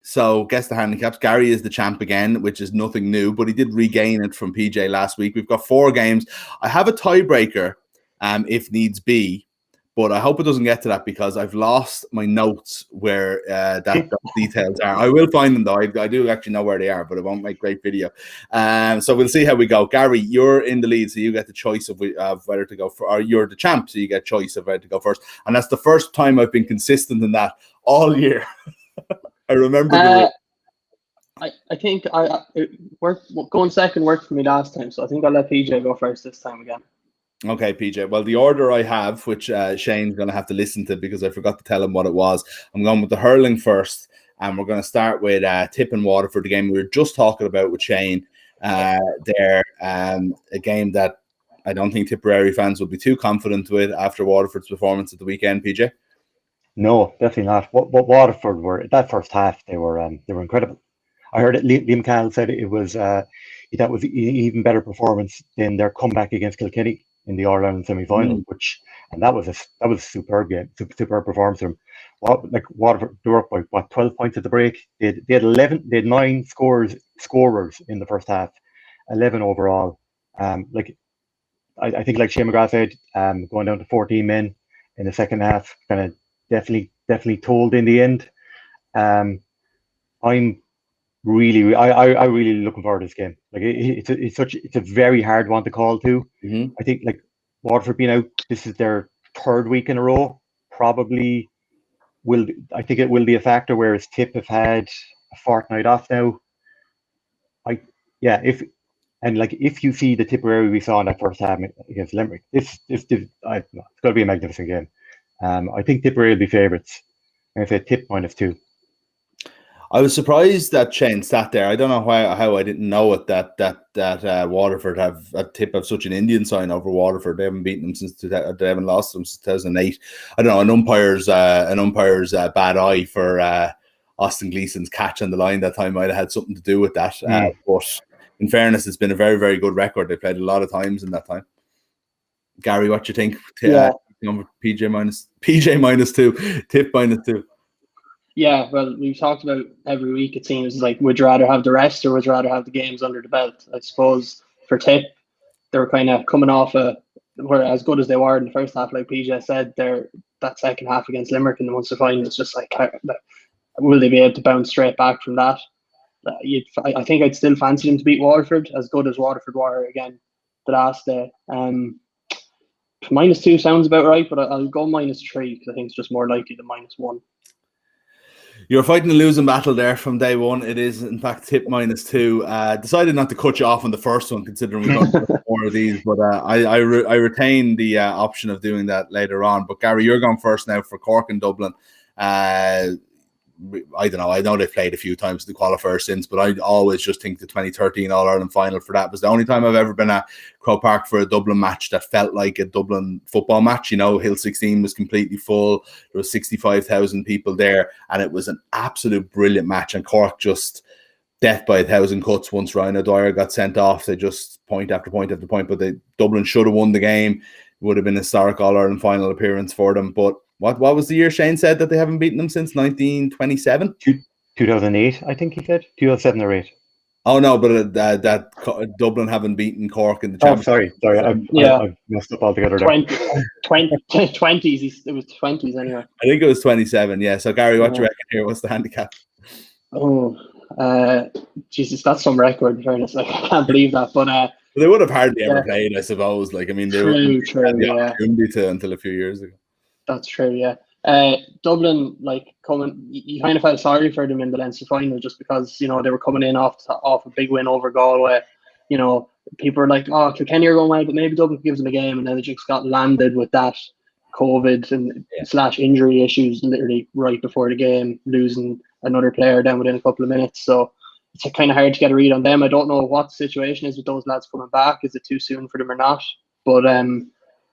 So, Guess the Handicaps. Gary is the champ again, which is nothing new, but he did regain it from PJ last week. We've got 4 games. I have a tiebreaker if needs be, but I hope it doesn't get to that because I've lost my notes where those details are. I will find them, though. I do actually know where they are, but it won't make great video. So we'll see how we go. Gary, you're in the lead, so you get the choice of whether to go for, or you're the champ, so you get choice of whether to go first. And that's the first time I've been consistent in that all year. I remember I think going second worked for me last time, so I think I'll let PJ go first this time again. Okay, PJ. Well, the order I have, which Shane's going to have to listen to because I forgot to tell him what it was. I'm going with the hurling first, and we're going to start with Tip and Waterford, the game we were just talking about with Shane there. A game that I don't think Tipperary fans will be too confident with after Waterford's performance at the weekend, PJ. No, definitely not. What Waterford were that first half, they were incredible. I heard it. Liam Cahill said it was that was an even better performance than their comeback against Kilkenny in the All-Ireland semi-final, and that was a superb game, superb performance from them. Waterford, they were up by 12 points at the break. They had 9 scorers in the first half, 11 overall. I think like Shane McGrath said, going down to 14 men in the second half, kind of definitely told in the end. I'm really looking forward to this game. Like it's a very hard one to call too. I think like Waterford being out, this is their 3rd week in a row. Probably I think it will be a factor. Whereas Tip have had a fortnight off now. If you see the Tipperary we saw in that first half against Limerick, it's got to be a magnificent game. I think Tipperary will be favourites. I say Tip -2. I was surprised that Shane sat there. I don't know how I didn't know it that Waterford have a Tip of such an Indian sign over Waterford. They haven't beaten them since they haven't lost them since 2008. I don't know, an umpire's bad eye for Austin Gleeson's catch on the line that time might have had something to do with that. But in fairness, it's been a very, very good record. They played a lot of times in that time. Gary, what do you think? PJ -2, Tip -2. Yeah, well, we've talked about every week. It seems like would you rather have the rest or would you rather have the games under the belt? I suppose for Tip, they were kind of coming off were as good as they were in the first half. Like PJ said, that second half against Limerick in the Munster final, it's just like, will they be able to bounce straight back from that? I think I'd still fancy them to beat Waterford, as good as Waterford were again the last day. -2 sounds about right, but I'll go -3 because I think it's just more likely than -1. You're fighting a losing battle there from day one. It is, in fact, Tip -2. Decided not to cut you off on the first one, considering we've got more of these, but I retain the option of doing that later on. But Gary, you're going first now for Cork and Dublin. I don't know. I know they've played a few times in the qualifier since, but I always just think the 2013 All-Ireland final for that was the only time I've ever been at Croke Park for a Dublin match that felt like a Dublin football match. You know, Hill 16 was completely full. There was 65,000 people there, and it was an absolute brilliant match. And Cork just death by 1,000 cuts once Ryan O'Dwyer got sent off. They just point after point after point, but Dublin should have won the game. It would have been a historic All-Ireland final appearance for them, but what was the year Shane said that they haven't beaten them since 1927? 2008, I think he said. 2007 or 8. Oh, no, but that Dublin haven't beaten Cork in the championship. Oh, sorry. I messed up altogether there. 20s. It was 20s anyway. I think it was 27, yeah. So, Gary, what do you reckon here? What's the handicap? Oh, Jesus, that's some record, in fairness. I can't believe that. But they would have hardly ever played, I suppose. Like, I mean, they wouldn't have the opportunity to until a few years ago. That's true, yeah. Dublin, you kind of felt sorry for them in the Leinster final just because, they were coming in off a big win over Galway. People were like, oh, Kilkenny are going well, but maybe Dublin gives them a game, and then they just got landed with that COVID and / injury issues literally right before the game, losing another player down within a couple of minutes. So it's kind of hard to get a read on them. I don't know what the situation is with those lads coming back. Is it too soon for them or not? But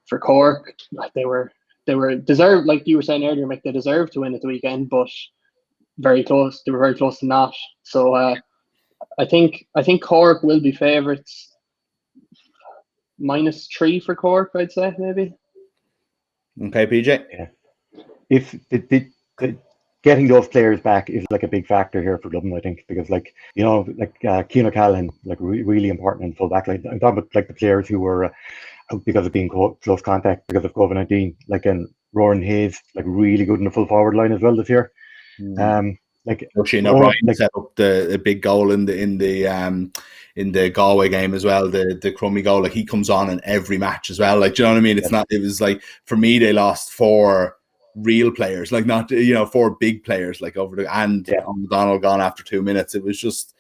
for Cork, they were deserved, like you were saying earlier, Mick, they deserved to win at the weekend, but very close. They were very close to not. So I think Cork will be favourites. -3 for Cork, I'd say, maybe. Okay, PJ. Yeah. If the getting those players back is like a big factor here for Dublin, I think, because Cian O'Callaghan, really important in full back line. I'm talking about like the players who were out because of being close contact because of COVID-19, and Roran Hayes, really good in the full forward line as well this year. Shane O'Brien set up the big goal in the Galway game as well, the crummy goal. He comes on in every match as well. Do you know what I mean? It's not. It was for me, they lost 4 real players, not 4 big players, over the O'Donnell gone after 2 minutes. It was just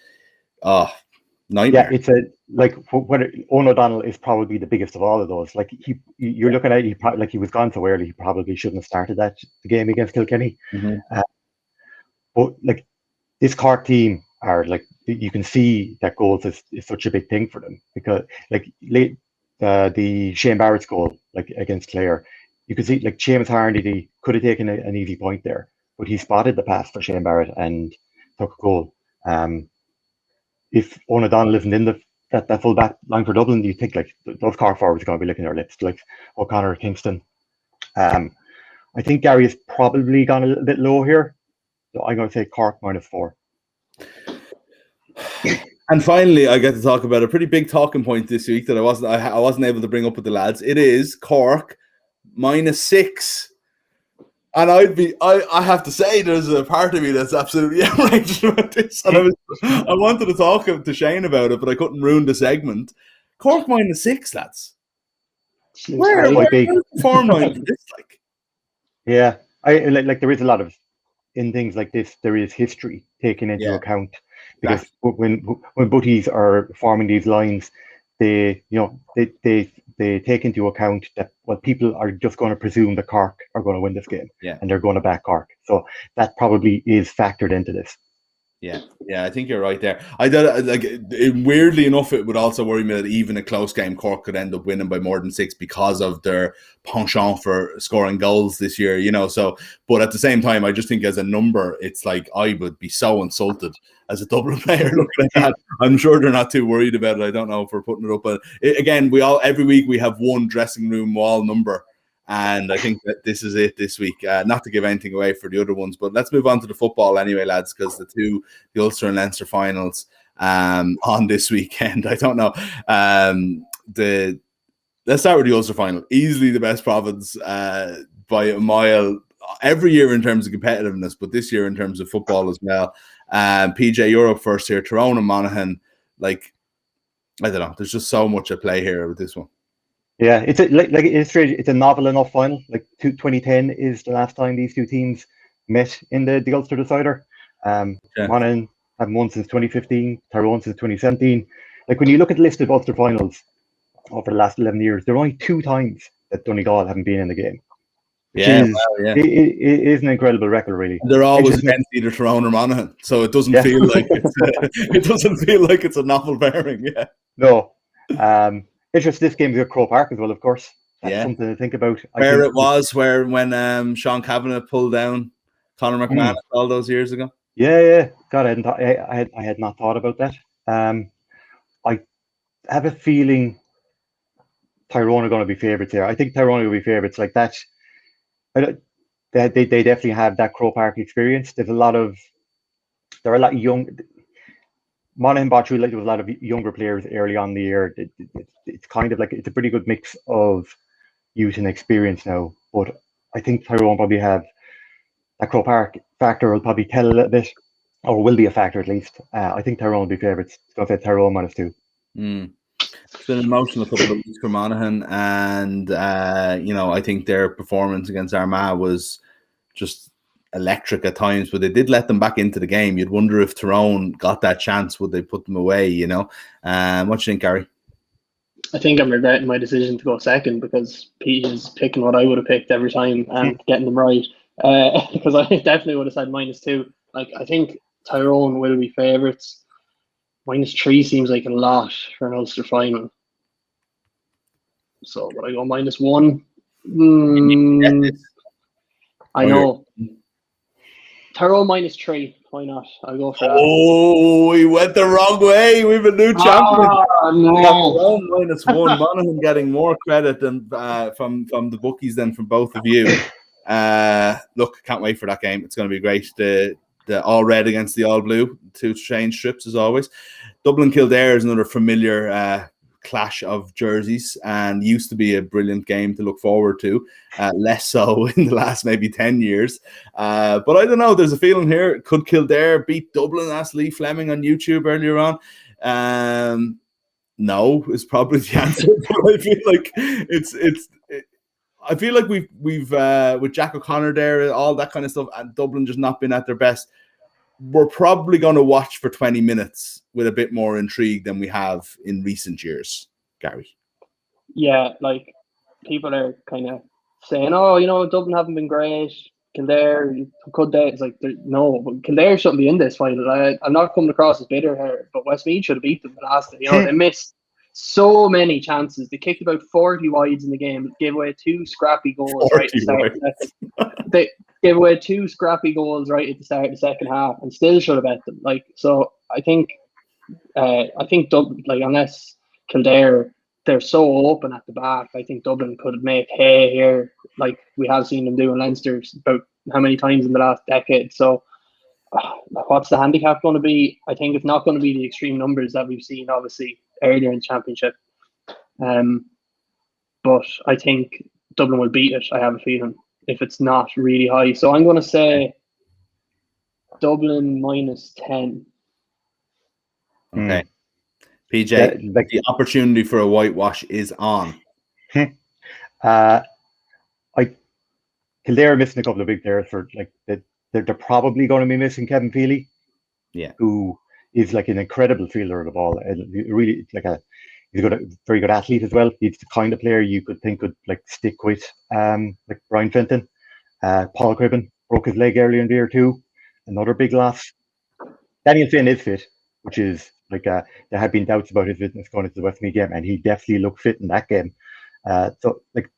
nightmare. Yeah, it's Owen O'Donnell is probably the biggest of all of those. You're looking at it, he was gone so early. He probably shouldn't have started the game against Kilkenny. Mm-hmm. But this Cork team are you can see that goals is such a big thing for them, because the Shane Barrett's goal against Clare, you could see Seamus Harnedy could have taken an easy point there, but he spotted the pass for Shane Barrett and took a goal. If Owen O'Donnell isn't in that full back line for Dublin, you think those Cork forwards are going to be licking their lips, O'Connor, Kingston. I think Gary has probably gone a little bit low here. So I'm going to say Cork -4. And finally, I get to talk about a pretty big talking point this week that I wasn't able to bring up with the lads. It is Cork -6. And I have to say, there's a part of me that's absolutely outraged about this. And I wanted to talk to Shane about it, but I couldn't ruin the segment. Cork -6, lads. Where the form line for this? Yeah, there is a lot of, in things like this, there is history taken into account, because when butties are forming these lines, they take into account that people are just going to presume that Cork are going to win this game, and they're going to back Cork. So that probably is factored into this. Yeah, I think you're right there. Weirdly enough, it would also worry me that even a close game, Cork could end up winning by more than 6 because of their penchant for scoring goals this year, So, but at the same time, I just think as a number, it's I would be so insulted as a Dublin player looking at that. I'm sure they're not too worried about it. I don't know if we're putting it up, but again, every week we have one dressing room wall number. And I think that this is it this week. Not to give anything away for the other ones, but let's move on to the football anyway, lads, because the Ulster and Leinster finals on this weekend. I don't know. Let's start with the Ulster final. Easily the best province by a mile every year in terms of competitiveness, but this year in terms of football as well. PJ, you're up first here. Tyrone and Monaghan. I don't know. There's just so much at play here with this one. Yeah, it's a novel enough final. 2010 is the last time these two teams met in the Ulster decider. Monaghan have won since 2015, Tyrone since 2017. When you look at the list of Ulster finals over the last 11 years, there are only 2 times that Donegal haven't been in the game. It is an incredible record, really. They're always against either Tyrone or Monaghan, so it doesn't feel like it's a novel pairing. Yeah. No. Interesting. This game is at Croke Park as well, of course. That's something to think about. When Sean Kavanagh pulled down Conor McMahon all those years ago. Yeah. God, I had not thought about that. I have a feeling Tyrone are going to be favourites here. I think Tyrone will be favourites like that. They definitely have that Croke Park experience. There are a lot of young. Monaghan bought through, there was a lot of younger players early on in the year. It's kind of it's a pretty good mix of youth and experience now. But I think Tyrone probably have that Croke Park factor will probably tell a little bit, or will be a factor at least. I think Tyrone will be favourites. So I said Tyrone -2. It's been an emotional couple of weeks for Monaghan, and I think their performance against Armagh was just electric at times, but they did let them back into the game. You'd wonder if Tyrone got that chance, would they put them away? What do you think, Gary? I think I'm regretting my decision to go second, because Pete is picking what I would have picked every time and getting them right. Because I definitely would have said -2. I think Tyrone will be favourites. -3 seems like a lot for an Ulster final. So would I go -1? I know. Tyrone -3. Why not? I'll go for that. Oh, we went the wrong way. We have a new champion. No. -1. Monaghan getting more credit than from the bookies than from both of you. Look, can't wait for that game. It's going to be great. The all red against the all blue, two strange strips as always. Dublin Kildare is another familiar clash of jerseys and used to be a brilliant game to look forward to. Less so in the last maybe 10 years. But I don't know. There's a feeling here. Could Kildare beat Dublin? Asked Lee Fleming on YouTube earlier on. No, is probably the answer. But I feel like I feel like we've with Jack O'Connor there, all that kind of stuff, and Dublin just not been at their best. We're probably going to watch for 20 minutes with a bit more intrigue than we have in recent years, Gary. Yeah, like people are kind of saying, oh, you know, Dublin haven't been great. Kildare, could they? It's like, no, Kildare shouldn't be in this final. I'm not coming across as bitter here, but Westmeath should have beat them last day. You know, they missed so many chances. They kicked about 40 wides in the game, gave away 2 scrappy goals right at the start. They gave away 2 scrappy goals right at the start of the second half, and still should have bet them. Like, so I think Dublin, like, unless Kildare, they're so open at the back, I think Dublin could make hay here, like we have seen them do in Leinster about how many times in the last decade. So what's the handicap going to be? I think it's not going to be the extreme numbers that we've seen obviously earlier in the championship. But I think Dublin will beat it, I have a feeling, if it's not really high. So I'm going to say Dublin -10. Okay. PJ, the opportunity for a whitewash is on. Kildare are missing a couple of big players for like they're probably going to be missing Kevin Feely, who is like an incredible fielder of the ball, and really like he's a very good athlete as well. He's the kind of player you could think would like stick with like Brian Fenton. Paul Cribben broke his leg earlier in the year too. Another big loss. Daniel Finn is fit, which is like there had been doubts about his fitness going into the Westmeath game, and he definitely looked fit in that game. So like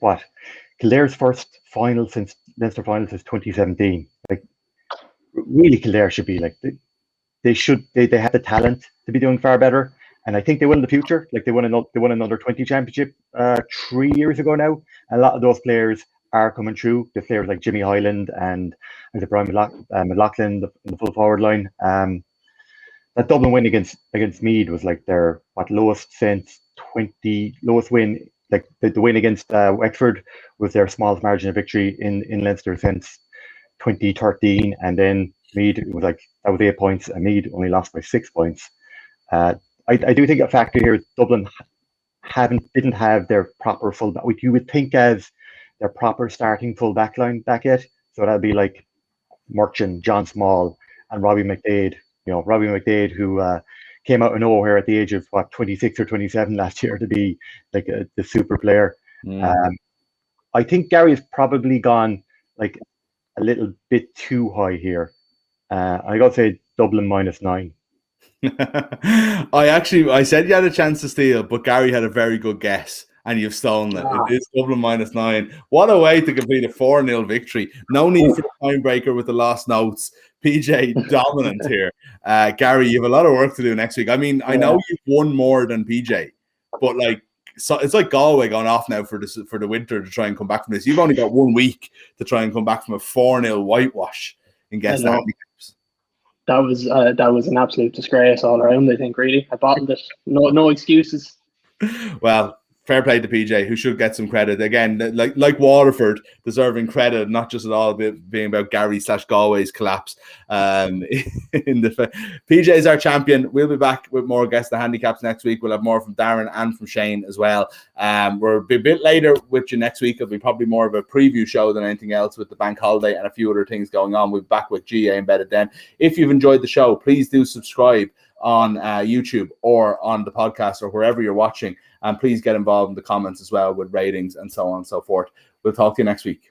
what? Kildare's first final since Leinster final since 2017. Like really, Kildare should be like they have the talent to be doing far better, and I think they will in the future. Like they won another 20 championship 3 years ago now. And a lot of those players are coming through. The players like Jimmy Hyland and Brian McLaughlin in the full forward line. That Dublin win against Meath was like their lowest win. Like the win against Wexford was their smallest margin of victory in Leinster since 2013, and then Meath, it was like that was 8 points, and Meath only lost by 6 points. I do think a factor here is Dublin didn't have their proper full back. You would think as their proper starting full back line back yet, so that'd be like Murchan, John Small, and Robbie McDade. You know, Robbie McDade, who came out of nowhere at the age of 26 or 27 last year to be like the super player. I think Gary's probably gone like a little bit too high here. I got to say Dublin -9. I said you had a chance to steal, but Gary had a very good guess, and you've stolen it. It is Dublin -9. What a way to complete a 4-0 victory. No need for a timebreaker with the last notes. PJ dominant here. Gary, you have a lot of work to do next week. I mean, I know you've won more than PJ, but like, so it's like Galway going off now for the winter to try and come back from this. You've only got 1 week to try and come back from a 4-0 whitewash and Guess The Handicaps. That was an absolute disgrace all around. I think really, I bottled it. No excuses. Well, fair play to PJ, who should get some credit again. Like Waterford, deserving credit, not just at all being about Gary/Galway's collapse. PJ is our champion. We'll be back with more Guess The Handicaps next week. We'll have more from Darren and from Shane as well. We're a bit later with you next week. It'll be probably more of a preview show than anything else with the bank holiday and a few other things going on. We'll be back with GAA Embedded then. If you've enjoyed the show, please do subscribe on YouTube or on the podcast or wherever you're watching. And please get involved in the comments as well with ratings and so on and so forth. We'll talk to you next week.